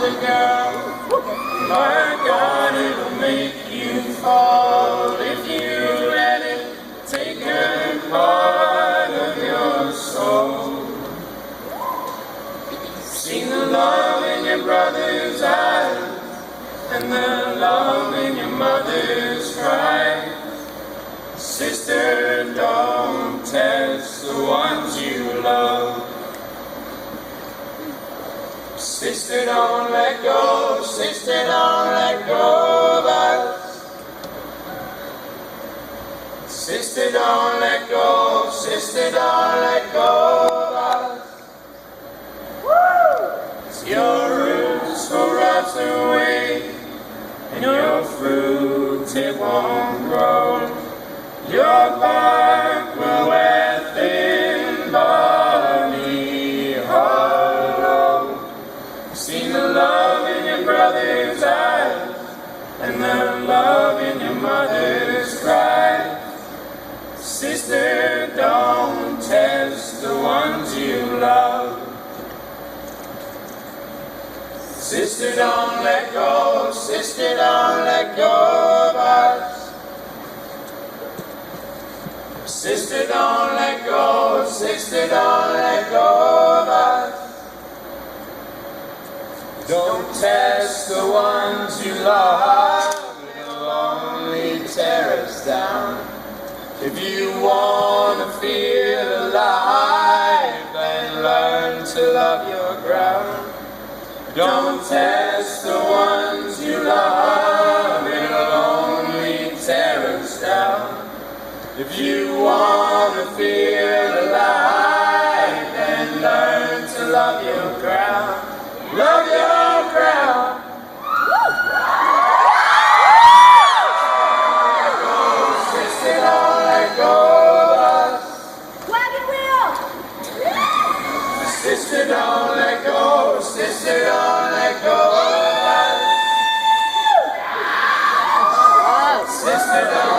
the girl. My God, it'll make you fall if you let it take a part of your soul. Seen the love in your brother's eyes and the love in your mother's cry. Sister, don't test the ones you love. Sister, don't let go. Sister, don't let go of us. Sister, don't let go. Sister, don't let go of us. Woo! Your roots will rot away, and your fruit it won't grow. Your bark will wear thin, body hollow. Seen the love in your brother's eyes and the love in your mother's cry. Sister, don't test the ones you love. Sister, don't let go. Sister, don't let go of us. Sister, don't let go. Sister, don't let go of us. Don't test the ones you love. It'll only tear us down. If you want to feel alive, then learn to love your ground. Don't test the ones you love. It'll only tear us down. If you want to feel alive, then learn to love your ground. Love your ground. Sister, don't let go of us. Wagon wheel. Sister, don't let go. Sister, don't let go of us. Sister, don't